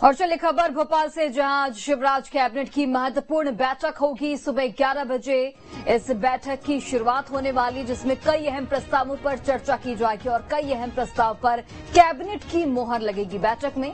और चलिए खबर भोपाल से, जहां आज शिवराज कैबिनेट की महत्वपूर्ण बैठक होगी। सुबह 11 बजे इस बैठक की शुरुआत होने वाली, जिसमें कई अहम प्रस्तावों पर चर्चा की जाएगी और कई अहम प्रस्ताव पर कैबिनेट की मोहर लगेगी। बैठक में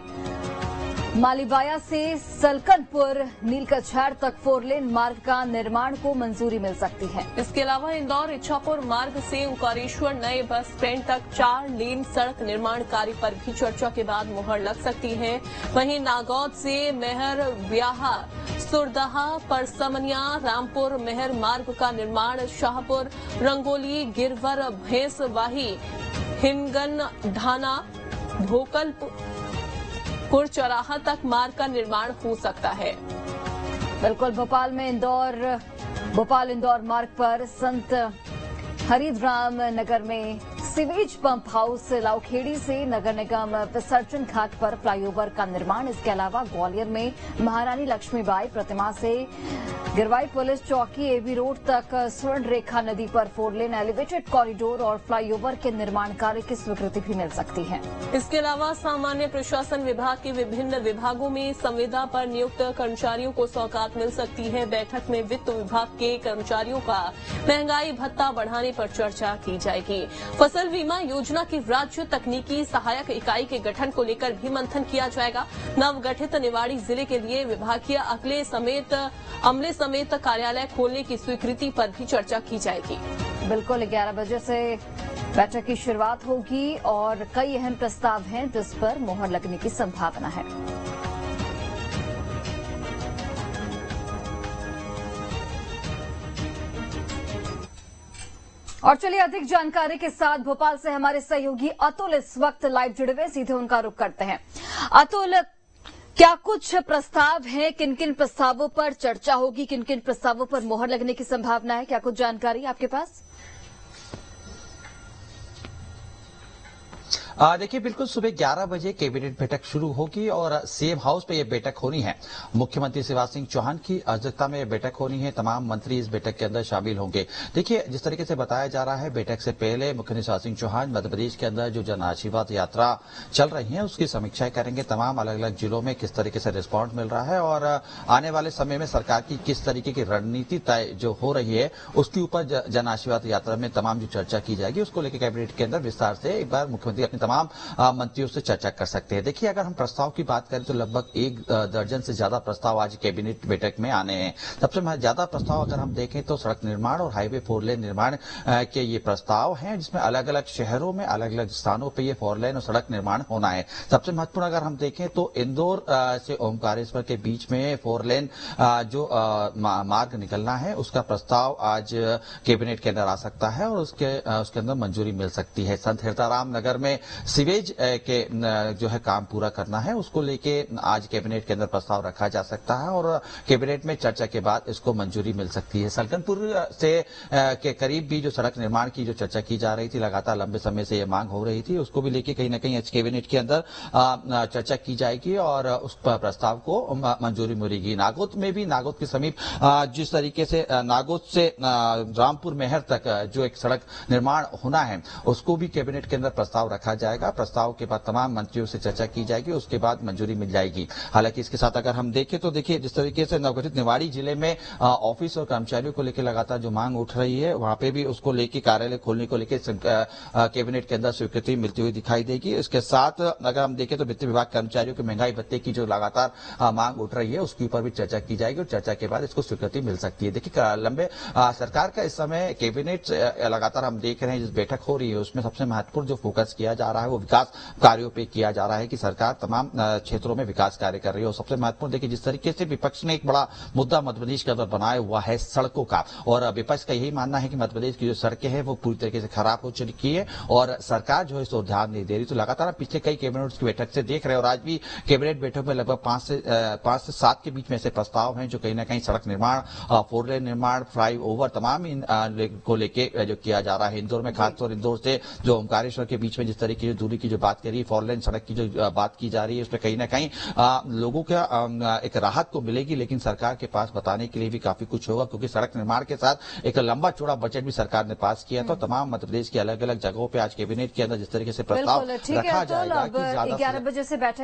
मालीवाया से सलकनपुर नीलकछाड़ तक 4 लेन मार्ग का निर्माण को मंजूरी मिल सकती है। इसके अलावा इंदौर इच्छापुर मार्ग से ओंकारेश्वर नए बस स्टैंड तक 4 लेन सड़क निर्माण कार्य पर भी चर्चा के बाद मुहर लग सकती है। वहीं नागौद से मेहर ब्याहा सुरदहा परसमनिया रामपुर मेहर मार्ग का निर्माण, शाहपुर रंगोली गिरवर भैंसवाही हिनगन ढाना भोकलपुर चौराहा तक मार्ग का निर्माण हो सकता है। बिल्कुल, भोपाल इंदौर मार्ग पर संत हरिद्राम नगर में सीवेज पंप हाउस, लाउखेड़ी से नगर निगम विसर्जन घाट पर फ्लाईओवर का निर्माण। इसके अलावा ग्वालियर में महारानी लक्ष्मीबाई प्रतिमा से गिरवाई पुलिस चौकी एबी रोड तक स्वर्ण रेखा नदी पर 4 लेन एलिवेटेड कॉरिडोर और फ्लाईओवर के निर्माण कार्य की स्वीकृति भी मिल सकती है। इसके अलावा सामान्य प्रशासन विभाग के विभिन्न विभागों में संविदा पर नियुक्त कर्मचारियों को सौगात मिल सकती है। बैठक में वित्त विभाग के कर्मचारियों का महंगाई भत्ता बढ़ाने पर चर्चा की जाएगी। फसल बीमा योजना की राज्य तकनीकी सहायक इकाई के गठन को लेकर भी मंथन किया जाएगा। नवगठित निवाड़ी जिले के लिए विभागीय अमले समेत कार्यालय खोलने की स्वीकृति पर भी चर्चा की जाएगी। बिल्कुल, 11 बजे से बैठक की शुरुआत होगी और कई अहम प्रस्ताव हैं जिस पर मोहर लगने की संभावना है। और चलिए अधिक जानकारी के साथ भोपाल से हमारे सहयोगी अतुल इस वक्त लाइव जुड़े हुए, सीधे उनका रुख करते हैं। अतुल, क्या कुछ प्रस्ताव हैं? किन किन प्रस्तावों पर चर्चा होगी, किन किन प्रस्तावों पर मोहर लगने की संभावना है? क्या कुछ जानकारी आपके पास? देखिए, बिल्कुल सुबह 11 बजे कैबिनेट बैठक शुरू होगी और सीएम हाउस पे ये बैठक होनी है। मुख्यमंत्री शिवराज सिंह चौहान की अध्यक्षता में बैठक होनी है। तमाम मंत्री इस बैठक के अंदर शामिल होंगे। देखिए, जिस तरीके से बताया जा रहा है, बैठक से पहले मुख्यमंत्री शिवराज सिंह चौहान मध्य प्रदेश के अंदर जो जन आशीर्वाद यात्रा चल रही है उसकी समीक्षा करेंगे। तमाम अलग अलग जिलों में किस तरीके से रिस्पॉन्स मिल रहा है और आने वाले समय में सरकार की किस तरीके की रणनीति तय जो हो रही है उसके ऊपर जन आशीर्वाद यात्रा में तमाम जो चर्चा की जाएगी उसको लेकर कैबिनेट के अंदर विस्तार से एक बार मुख्यमंत्री अपने तमाम मंत्रियों से चर्चा कर सकते हैं। देखिए, अगर हम प्रस्ताव की बात करें तो लगभग 1 दर्जन से ज्यादा प्रस्ताव आज कैबिनेट बैठक में आने हैं। सबसे ज्यादा प्रस्ताव अगर हम देखें तो सड़क निर्माण और हाईवे 4 लेन निर्माण के ये प्रस्ताव हैं, जिसमें अलग अलग शहरों में अलग अलग स्थानों पर ये 4 लेन और सड़क निर्माण होना है। सबसे महत्वपूर्ण अगर हम देखें तो इंदौर से ओंकारेश्वर के बीच में 4 लेन जो मार्ग निकलना है उसका प्रस्ताव आज कैबिनेट के अंदर आ सकता है और उसके अंदर मंजूरी मिल सकती है। संत हरिद्राम नगर में सीवेज के जो है काम पूरा करना है, उसको लेके आज कैबिनेट के अंदर प्रस्ताव रखा जा सकता है और कैबिनेट में चर्चा के बाद इसको मंजूरी मिल सकती है। सलकनपुर से के करीब भी जो सड़क निर्माण की जो चर्चा की जा रही थी, लगातार लंबे समय से ये मांग हो रही थी, उसको भी लेके कहीं ना कहीं आज कैबिनेट के अंदर चर्चा की जाएगी और उस प्रस्ताव को मंजूरी मिलेगी। नागौद में भी, नागौद के समीप जिस तरीके से नागौद से रामपुर मेहर तक जो एक सड़क निर्माण होना है उसको भी कैबिनेट के अंदर प्रस्ताव रखा जाएगा। प्रस्ताव के बाद तमाम मंत्रियों से चर्चा की जाएगी, उसके बाद मंजूरी मिल जाएगी। हालांकि इसके साथ अगर हम देखें तो देखिए, जिस तरीके से नवगठित निवाड़ी जिले में ऑफिस और कर्मचारियों को लेकर लगातार जो मांग उठ रही है, वहां पे भी उसको लेकर कार्यालय खोलने को लेकर कैबिनेट के अंदर स्वीकृति मिलती हुई दिखाई देगी। इसके साथ अगर हम देखें तो वित्त विभाग कर्मचारियों के महंगाई भत्ते की जो लगातार मांग उठ रही है उसके ऊपर भी चर्चा की जाएगी और चर्चा के बाद इसको स्वीकृति मिल सकती है। देखिए, लंबे सरकार का इस समय कैबिनेट लगातार हम देख रहे हैं, जिस बैठक हो रही है उसमें सबसे महत्वपूर्ण जो फोकस किया जा रहा है वो विकास कार्यों पे किया जा रहा है कि सरकार तमाम क्षेत्रों में विकास कार्य कर रही है। और सबसे महत्वपूर्ण देखिए, जिस तरीके से विपक्ष ने एक बड़ा मुद्दा मध्य प्रदेश के अंदर बनाया हुआ है सड़कों का, और विपक्ष का यही मानना है कि मध्य प्रदेश की जो सड़कें हैं वो पूरी तरीके से खराब हो चुकी है और सरकार जो है इस ओर ध्यान नहीं दे रही। तो लगातार पिछले कई कैबिनेट की बैठक से देख रहे हैं और आज भी कैबिनेट बैठक में लगभग 5 से 7 के बीच में ऐसे प्रस्ताव हैं जो कहीं ना कहीं सड़क निर्माण, 4 लेन निर्माण, फ्लाई ओवर तमाम को लेके जो किया जा रहा है। इंदौर में खासतौर इंदौर से जो ओंकारेश्वर के बीच में जिस तरीके की दूरी की जो बात करी, 4 लेन सड़क की जो बात की जा रही है उसमें कहीं ना कहीं लोगों का एक राहत तो मिलेगी, लेकिन सरकार के पास बताने के लिए भी काफी कुछ होगा, क्योंकि सड़क निर्माण के साथ एक लंबा चौड़ा बजट भी सरकार ने पास किया। तो तमाम मध्य प्रदेश की अलग अलग जगहों पे आज कैबिनेट के अंदर जिस तरीके से प्रस्ताव रखा जाएगा कि 11 बजे से बैठक